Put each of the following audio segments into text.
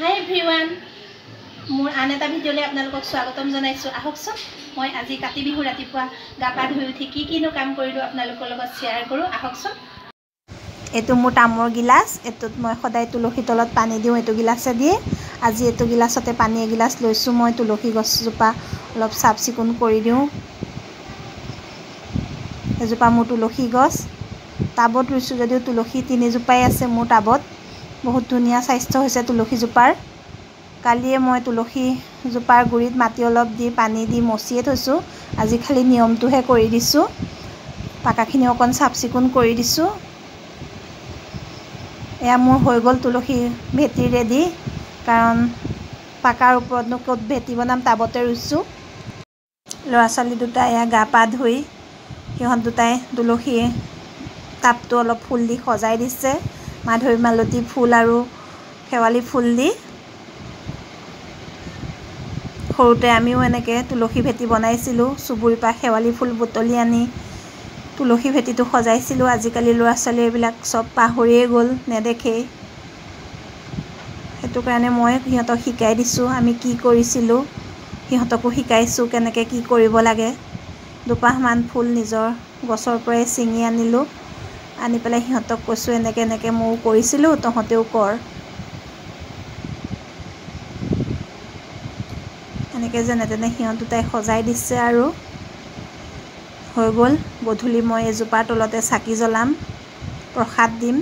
Hi everyone, মোৰ আন এটা ভিডিঅ'লৈ আপোনালোকক স্বাগতম জনাইছো। আহকচোন মই আজি কাতি বিহু ৰাতিপুৱা গা পা ধুই উঠি কিনো কাম কৰিলো আপোনালোকৰ লগত শ্বেয়াৰ কৰো। আহকচোন এটো মোৰ তামৰ গিলাস, এটোত মই সদায় তুলসী তলত পানী দিওঁ, এটো গিলাসে দিয়ে। আজি এটো গিলাসতে পানী এগিলাস লৈছো। মই তুলসী গছজোপা অলপ চাফ চিকুণ কৰি দিওঁ। এজোপা মোৰ তুলসী গছ টাবত ৰুইছো যদিও তুলসী তিনিজোপাই আছে মোৰ টাবত। বহুত ধুনীয়া স্বাস্থ্য হৈছে তুলসীজোপাৰ। কালিয়ে মই তুলসীজোপাৰ গুৰিত মাটি অলপ দি পানী দি মচিয়ে থৈছোঁ। আজি খালি নিয়মটোহে কৰি দিছোঁ, পাকাখিনি অকণ চাফ চিকুণ কৰি দিছোঁ। এয়া মোৰ হৈ গ'ল তুলসী ভেটি ৰেডি, কাৰণ পাকাৰ ওপৰতনো ক'ত ভেটি বনাম, টাবতে ৰুইছোঁ। ল'ৰা ছোৱালী দুটা এয়া গা পা ধুই সিহঁত দুটাই তুলসী টাবটো অলপ ফুল দি সজাই দিছে, মাধৱী মালতী ফুল আৰু শেৱালি ফুল দি। সৰুতে আমিও এনেকৈ তুলসী ভেটি বনাইছিলোঁ, চুবুৰীৰ পৰা শেৱালি ফুল বুটলি আনি তুলসী ভেটিটো সজাইছিলোঁ। আজিকালি ল'ৰা ছোৱালী এইবিলাক চব পাহৰিয়ে গ'ল, নেদেখেই। সেইটো কাৰণে মই সিহঁতক শিকাই দিছোঁ আমি কি কৰিছিলোঁ, সিহঁতকো শিকাইছোঁ কেনেকৈ কি কৰিব লাগে। দুপাহমান ফুল নিজৰ গছৰ পৰাই ছিঙি আনিলোঁ, আনি পেলাই সিহঁতক কৈছোঁ এনেকৈ এনেকৈ ময়ো কৰিছিলোঁ, তহঁতেও কৰ। এনেকৈ যেনে তেনে সিহঁত দুটাই সজাই দিছে আৰু হৈ গ'ল। গধূলি মই এজোপাৰ তলতে চাকি জ্বলাম, প্ৰসাদ দিম।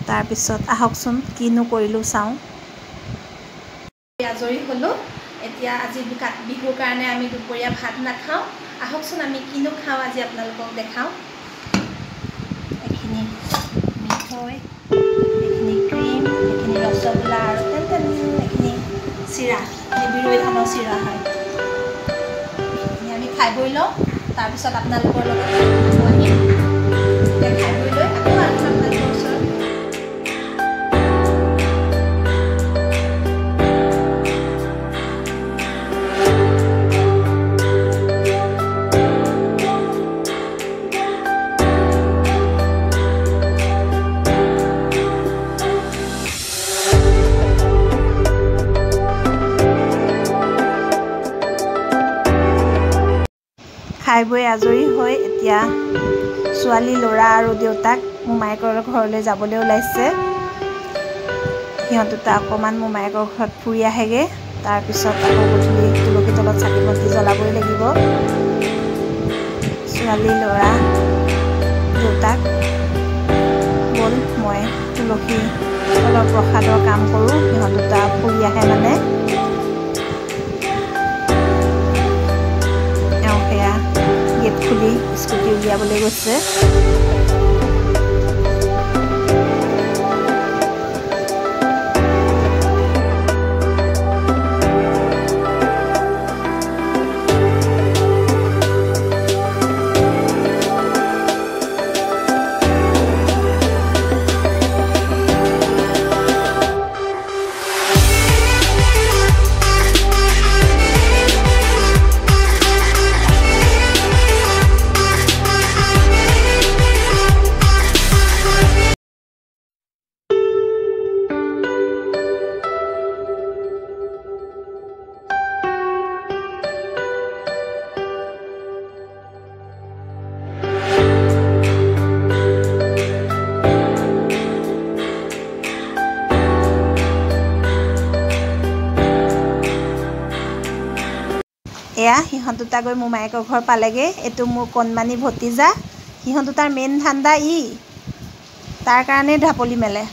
তাৰপিছত আহকচোন কিনো কৰিলোঁ চাওঁ। আজৰি হ'লোঁ। এতিয়া আজি বিহুৰ কাৰণে আমি দুপৰীয়া ভাত নাখাওঁ। আহকচোন আমি কিনো খাওঁ আজি আপোনালোকক দেখাওঁ। এইখিনি মিঠৈ, এইখিনি ক্ৰীম, এইখিনি ৰসগোল্লা আৰু এইখিনি চিৰা, বিৰৈ ধানৰ চিৰা হয়। এইখিনি আমি খাই বৈ লওঁ, তাৰপিছত আপোনালোকৰ লগত আহিম। এতিয়া খাই বৈ লৈ আকৌ আহিম আপোনালোকৰ ওচৰত। খাই বৈ আজৰি হৈ এতিয়া ছোৱালী, ল'ৰা আৰু দেউতাক মোমায়েকৰ ঘৰলৈ যাবলৈ ওলাইছে। সিহঁত দুটা অকণমান মোমায়েকৰ ঘৰত ফুৰি আহেগৈ, তাৰপিছত আকৌ গধূলি তুলসী তলত চাকি বন্তি জ্বলাবই লাগিব। ছোৱালী, ল'ৰা, দেউতাক গ'ল। মই তুলসী তলৰ প্ৰসাদৰ কাম কৰোঁ, সিহঁত দুটা ফুৰি আহে মানে। গেট খুলি স্কুটি উলিয়াবলৈ গৈছে। এয়া সিহঁত দুটা গৈ মোমায়েকৰ ঘৰ পালেগৈ। এইটো মোৰ কণমানি ভতিজা। সিহঁত দুটাৰ মেইন ধান্দা তাৰ কাৰণেই ঢাপলি মেলে।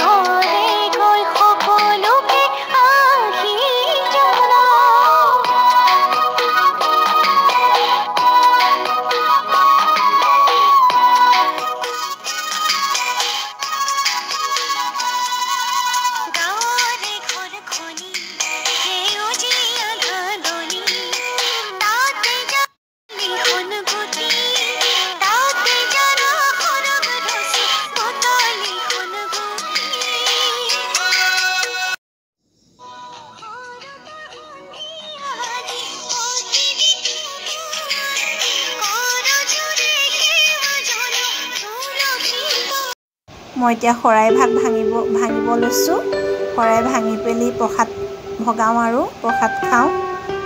ঘৰে গৈ সকলোকে মই এতিয়া শৰাই ভাগ ভাঙিব লৈছোঁ। শৰাই ভাঙি পেলি প্ৰসাদ ভগাওঁ আৰু প্ৰসাদ খাওঁ।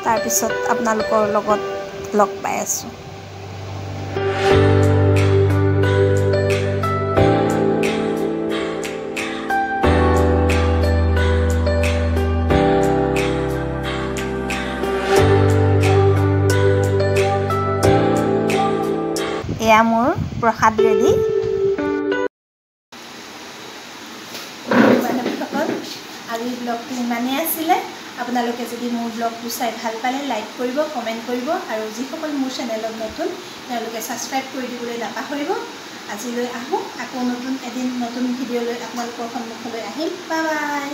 তাৰপিছত আপোনালোকৰ লগত লগ পাই আছোঁ। এয়া মোৰ প্ৰসাদ ৰেডি। বান্ধৱীসকল, আজিৰ ব্লগটো ইমানেই আছিলে। আপোনালোকে যদি মোৰ ব্লগটো চাই ভাল পালে লাইক কৰিব, কমেণ্ট কৰিব আৰু যিসকল মোৰ চেনেলত নতুন তেওঁলোকে ছাবস্ক্ৰাইব কৰি দিবলৈ নাপাহৰিব। আজিলৈ আহোঁ, আকৌ নতুন এদিন নতুন ভিডিঅ' লৈ আপোনালোকৰ সন্মুখলৈ আহিম। Bye bye.